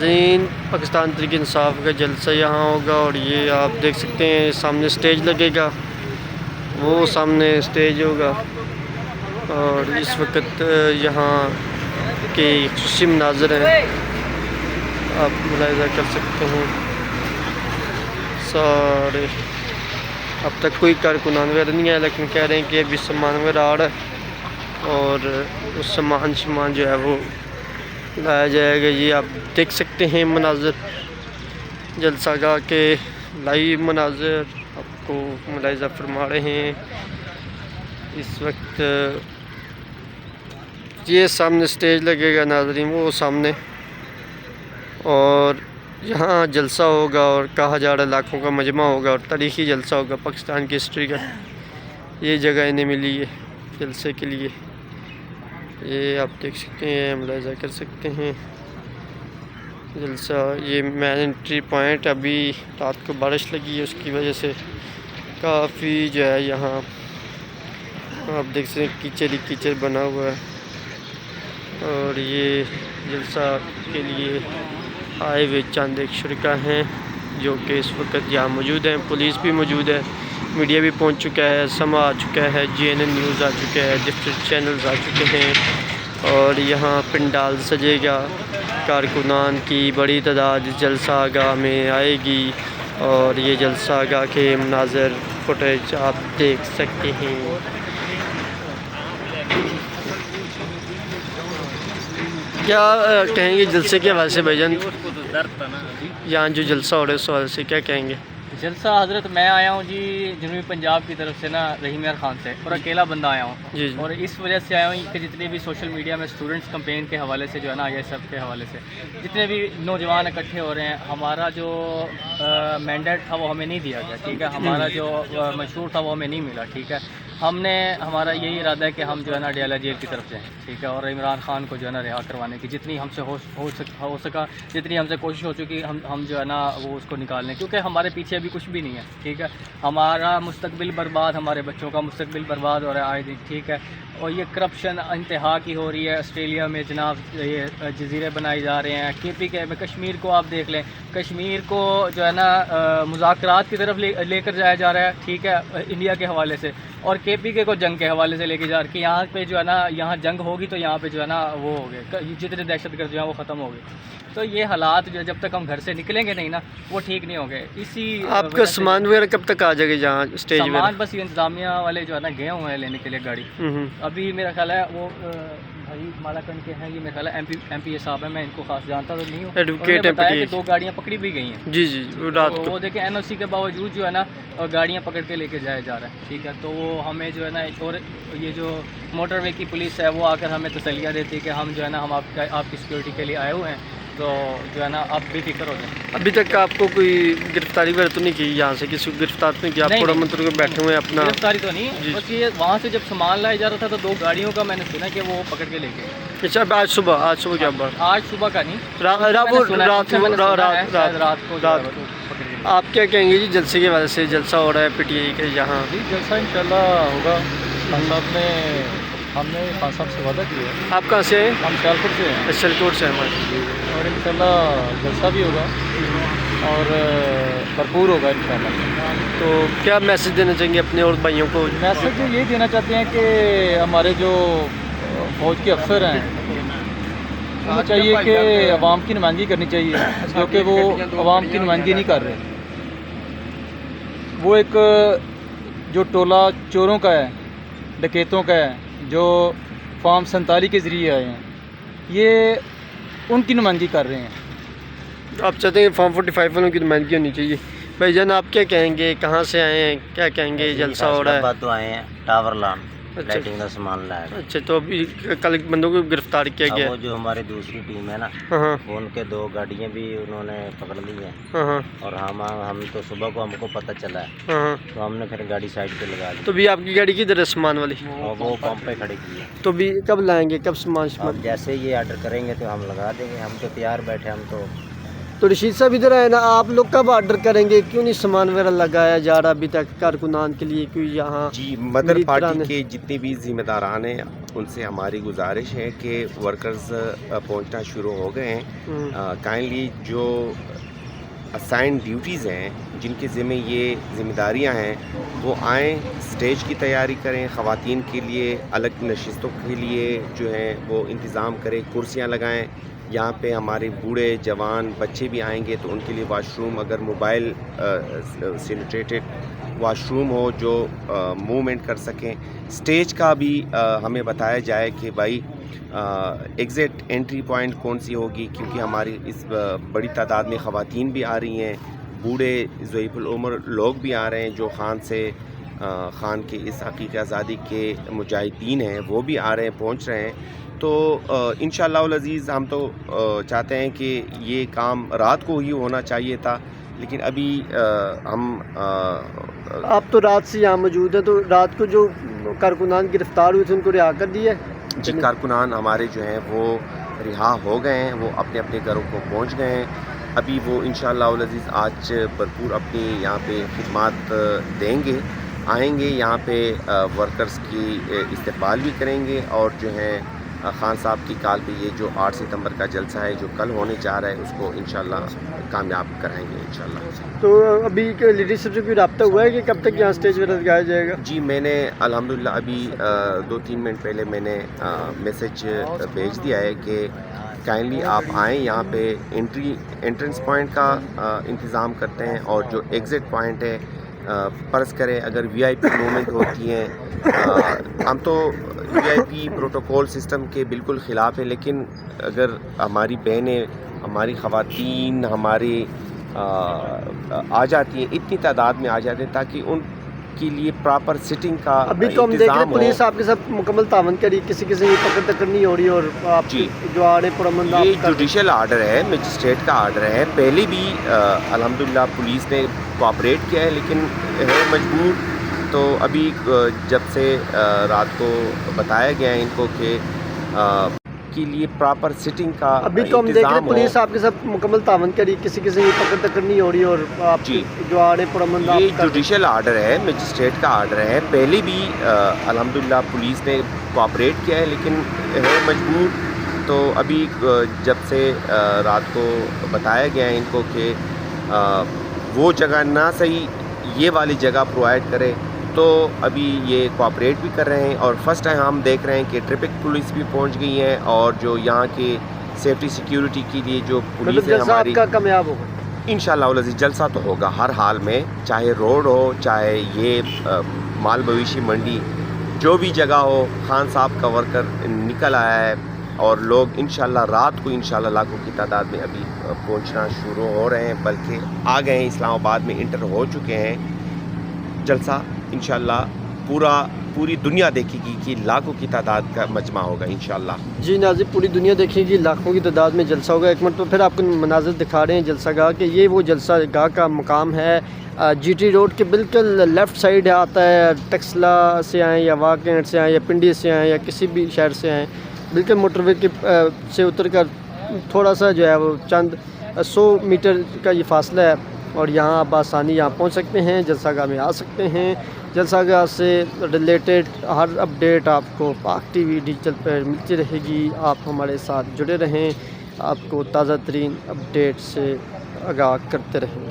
नाज़रीन पाकिस्तान तहरीक इंसाफ का जलसा यहाँ होगा और ये आप देख सकते हैं सामने स्टेज लगेगा, वो सामने स्टेज होगा और इस वक्त यहाँ के खुशी मनाज़र हैं, आप मुलाहिज़ा कर सकते हैं। सारे अब तक कोई कारकुनान वगैरह नहीं आया, लेकिन कह रहे हैं कि अभी सामान वगैरह आ रहा है और उस सामान जो है वो लाया जाएगा। ये आप देख सकते हैं मनाज़र जलसा गाह के लाइव मनाज़र आपको मुलाहिज़ा फरमा रहे हैं। इस वक्त ये सामने स्टेज लगेगा नाज़रीन, वो सामने, और यहाँ जलसा होगा और कहा जा रहा है लाखों का मजमा होगा और तारीख़ी जलसा होगा पाकिस्तान की हिस्ट्री का। ये जगह इन्हें मिली है जलसे के लिए, ये आप देख सकते हैं, मुलाहिज़ा कर सकते हैं जलसा। ये मेन एंट्री पॉइंट, अभी रात को बारिश लगी है उसकी वजह से काफ़ी जो है यहाँ आप देख सकते हैं कीचड़ ही कीचड़ बना हुआ है। और ये जलसा के लिए आए हुए चंद एक शुरका हैं जो कि इस वक्त यहाँ मौजूद हैं। पुलिस भी मौजूद है, मीडिया भी पहुँच चुका है, समा आ चुका है, JNN न्यूज़ आ चुका है, डिफरेंट चैनल्स आ चुके हैं और यहाँ पंडाल सजेगा। कारकुनान की बड़ी तादाद जलसा गाह में आएगी और ये जलसा गाह के मनाज़र फुटेज आप देख सकते हैं। क्या कहेंगे जलसे के हवाले से भाईजान, यहाँ जो जलसा हो रहा है उस हवाले से क्या कहेंगे? जलसा हज़रत मैं आया हूँ जी जनूबी पंजाब की तरफ से ना, रहीम यार खान से, और अकेला बंदा आया हूँ और इस वजह से आया हूँ कि जितने भी सोशल मीडिया में स्टूडेंट्स कैंपेन के हवाले से जो है ना, ये सब के हवाले से जितने भी नौजवान इकट्ठे हो रहे हैं, हमारा जो मैंडेट था वो हमें नहीं दिया गया, ठीक है, हमारा जो मंशूर था वो हमें नहीं मिला, ठीक है। हमारा यही इरादा है कि हम जो है ना डेला जेल की तरफ जाएँ, ठीक है, और इमरान खान को जो है ना रिहा करवाने की जितनी हमसे हो सका जितनी हमसे कोशिश हो चुकी हम जो है ना वो उसको निकालने, क्योंकि हमारे पीछे अभी कुछ भी नहीं है, ठीक है। हमारा मुस्तकबिल बर्बाद, हमारे बच्चों का मुस्तकबिल बर्बाद हो रहा है आए दिन, ठीक है। और ये करप्शन इंतहा की हो रही है ऑस्ट्रेलिया में जनाब, ये जजीरे बनाए जा रहे हैं। KPK में कश्मीर को आप देख लें, कश्मीर को जो है ना मुज़ाकरात की तरफ लेकर जाया जा रहा है, ठीक है, इंडिया के हवाले से, और KPK को जंग के हवाले से लेके जा रहे कि यहाँ पे जो है ना, यहाँ जंग होगी तो यहाँ पे जो है ना वो हो गए, जितने दहशतगर्द जो है वो ख़त्म हो गए। तो ये हालात जो जब तक हम घर से निकलेंगे नहीं ना, वो ठीक नहीं होंगे। इसी आपका सामान वगैरह कब तक आ जाएगा जहाँ स्टेज? सामान बस ये इंतजामिया वाले जो है ना गए हुए हैं लेने के लिए गाड़ी। अभी मेरा ख्याल है वो भाई मालाकंड के हैं, ये मेरा ख्याल है MP साहब है, मैं इनको खास जानता तो नहीं हूँ। एडवोकेट बताया कि 2 गाड़ियाँ पकड़ी भी गई हैं जी रात को, वो देखें NOC के बावजूद जो है ना गाड़ियाँ पकड़ के लेके जाया जा रहा है, ठीक है। तो वो हमें जो है ना, और ये जो मोटरवे की पुलिस है वो आकर हमें तसल्लियाँ देती है कि हम जो है ना हम आपकी सिक्योरिटी के लिए आए हुए हैं, तो जो है ना आप बेफिक्र हो जाए। अभी तक आपको कोई गिरफ्तारी वगैरह तो नहीं की, यहाँ से किसी को गिरफ्तार नहीं किया? आप थोड़ा मंत्री को बैठे हुए हैं अपना? गिरफ्तारी तो नहीं, बस ये वहाँ से जब सामान लाया जा रहा था तो 2 गाड़ियों का मैंने सुना कि वो पकड़ के लेके। अच्छा, आज सुबह क्या बात? आज सुबह का नहीं, रात को। आप क्या कहेंगे जी जलसे के वजह से? जलसा हो रहा है PTI के यहाँ जी, जलसा इंशाल्लाह होगा। खान साहब हमने खान साहब से वादा किया है। आप कहाँ से हैं? हम सियालकोट से हैं। सियालकोट से हमारे, और इंशाल्लाह जलसा भी होगा और भरपूर होगा इंशाल्लाह। तो क्या मैसेज देना चाहेंगे अपने और भाइयों को? मैसेज ये देना चाहते हैं कि हमारे जो फौज के अफसर हैं उन्हें चाहिए कि अवाम की नुमाइंदगी करनी चाहिए, क्योंकि वो अवाम की नुमाइंदगी नहीं कर रहे। वो एक जो टोला चोरों का है, डकैतों का है, जो फॉर्म 47 के ज़रिए आए हैं, ये उनकी नुमाइंदगी कर रहे हैं। आप चाहते हैं फॉर्म 45 वालों की नुमाइंदगी होनी चाहिए। भाईजान आप क्या कहेंगे, कहाँ से आए हैं, क्या कहेंगे? जलसा हो रहा है, तो आए हैं टावर लान, अच्छा, लाइटिंग का सामान लाया। अच्छा, तो अभी कल बंदों को गिरफ्तार किया गया? वो जो हमारी दूसरी टीम है ना, हाँ, उनके 2 गाड़ियाँ भी उन्होंने पकड़ ली हैं। हाँ, और हम तो सुबह को हमको पता चला है, हाँ, तो हमने फिर गाड़ी साइड पे लगा ली। तो भी आपकी गाड़ी किधर है सामान वाली? और वो पंप पे खड़ी की है। तो भी कब लाएंगे, कब सामान? अब जैसे ये ऑर्डर करेंगे तो हम लगा देंगे, हम तो तैयार बैठे। हम तो रशीद साहब इधर आए ना, आप लोग कब ऑर्डर करेंगे? क्यों नहीं सामान वगैरह लगाया जा रहा अभी तक कारकुनान के लिए? क्यों यहाँ जी मदर पार्टी के जितने भी जिम्मेदारान हैं ان سے ہماری گزارش ہے کہ ورکرز پہنچنا شروع ہو گئے ہیں. کائنڈلی جو اسائن ڈیوٹیز ہیں جن کے ذمہ یہ ذمہ داریاں ہیں وہ آئیں, اسٹیج کی تیاری کریں, خواتین کے لیے الگ نشستوں کے لیے جو ہے وہ انتظام کریں, کرسیاں لگائیں. یہاں پہ ہمارے بوڑھے جوان بچے بھی آئیں گے تو ان کے لیے واش روم, اگر موبائل سینیٹیٹڈ واش روم ہو جو موومنٹ کر سکیں. اسٹیج کا بھی ہمیں بتایا جائے کہ بھائی ایگزٹ انٹری پوائنٹ کون سی ہوگی, کیونکہ ہماری اس بڑی تعداد میں خواتین بھی آ رہی ہیں, بوڑھے ضعیف العمر لوگ بھی آ رہے ہیں جو خان کے اس حقیقی آزادی کے مجاہدین ہیں وہ بھی آ رہے ہیں, پہنچ رہے ہیں. تو انشاءاللہ العزیز ہم تو چاہتے ہیں کہ یہ کام رات کو ہی ہونا چاہیے تھا, لیکن ابھی ہم آپ تو رات سے یہاں موجود ہیں, تو رات کو جو کارکنان گرفتار ہوئے تھے ان کو رہا کر دیا ہے؟ جی, کارکنان ہمارے جو ہیں وہ رہا ہو گئے ہیں, وہ اپنے اپنے گھروں کو پہنچ گئے ہیں. ابھی وہ انشاءاللہ العزیز آج بھرپور اپنی یہاں پہ خدمات دیں گے, آئیں گے یہاں پہ ورکرز کی استقبال بھی کریں گے, اور جو ہے خان صاحب کی کال پہ یہ جو 8 ستمبر کا جلسہ ہے جو کل ہونے جا رہا ہے اس کو انشاءاللہ کامیاب کرائیں گے انشاءاللہ. تو ابھی لیڈرشپ سے کوئی رابطہ ہوا ہے کہ کب تک یہاں اسٹیج پر لگایا جائے گا؟ جی, میں نے الحمدللہ ابھی 2-3 منٹ پہلے میں نے میسج بھیج دیا ہے کہ کائنڈلی آپ آئیں, یہاں پہ انٹرنس پوائنٹ کا انتظام کرتے ہیں, اور جو ایگزٹ پوائنٹ ہے فرض کریں اگر وی آئی پی موومنٹ ہوتی ہیں, ہم تو وی آئی پی پروٹوکول سسٹم کے بالکل خلاف ہے, لیکن اگر ہماری بہنیں, ہماری خواتین ہماری آ جاتی ہیں, اتنی تعداد میں آ جاتے ہیں تاکہ ان کے لیے پراپر سٹنگ کا ابھی تو ہم دیکھ رہے ہیں پولیس آپ کے ساتھ مکمل تعاون کری, کسی پکڑ تکڑ نہیں ہو رہی, اور آپ جی جو آڑے پرامن یہ جوڈیشل آرڈر ہے, مجسٹریٹ کا آرڈر ہے. پہلے بھی الحمدللہ پولیس نے کوآپریٹ کیا ہے لیکن ہے مجبور. تو ابھی جب سے رات کو بتایا گیا ہے ان کو کہ کے لیے پراپر سٹنگ کا ابھی تو ہم دیکھ رہے ہیں پولیس آپ کے ساتھ مکمل تعاون کری, کسی پکڑ تکڑ نہیں ہو رہی, اور آپ جی جو آڑے پرامن یہ جوڈیشل آرڈر ہے, مجسٹریٹ کا آرڈر ہے. پہلے بھی الحمدللہ پولیس نے کوآپریٹ کیا ہے لیکن ہے مجبور. تو ابھی جب سے رات کو بتایا گیا ہے ان کو کہ وہ جگہ نہ صحیح یہ والی جگہ پرووائڈ کرے, تو ابھی یہ کوآپریٹ بھی کر رہے ہیں. اور فرسٹ ٹائم ہم دیکھ رہے ہیں کہ ٹریفک پولیس بھی پہنچ گئی ہے, اور جو یہاں کے سیفٹی سیکیورٹی کے لیے جو پولیس ہے ہماری, کا کامیاب ہوگا انشاءاللہ العزیز جلسہ تو ہوگا ہر حال میں, چاہے روڈ ہو, چاہے یہ مال مویشی منڈی, جو بھی جگہ ہو. خان صاحب کا ورکر نکل آیا ہے, اور لوگ انشاءاللہ رات کو انشاءاللہ لاکھوں کی تعداد میں ابھی پہنچنا شروع ہو رہے ہیں, بلکہ آ گئے ہیں, اسلام آباد میں انٹر ہو چکے ہیں. جلسہ انشاءاللہ پوری دنیا دیکھے گی کہ لاکھوں کی تعداد کا مجمع ہوگا انشاءاللہ. جی ناظرین, پوری دنیا دیکھے گی, لاکھوں کی تعداد میں جلسہ ہوگا. ایک مرتبہ پھر آپ کو مناظر دکھا رہے ہیں جلسہ گاہ کہ یہ وہ جلسہ گاہ کا مقام ہے, جی ٹی روڈ کے بالکل لیفٹ سائیڈ آتا ہے. ٹیکسلا سے آئیں یا واکینٹ سے آئیں یا پنڈی سے آئیں یا کسی بھی شہر سے آئیں, بالکل موٹر وے کے سے اتر کر تھوڑا سا جو ہے وہ چند 100 میٹر کا یہ فاصلہ ہے, اور یہاں آپ آسانی یہاں پہنچ سکتے ہیں, جلسہ گاہ میں آ سکتے ہیں. جلسہ گاہ سے ریلیٹڈ ہر اپڈیٹ آپ کو پاک ٹی وی ڈیجیٹل پر ملتی رہے گی. آپ ہمارے ساتھ جڑے رہیں, آپ کو تازہ ترین اپڈیٹ سے آگاہ کرتے رہیں.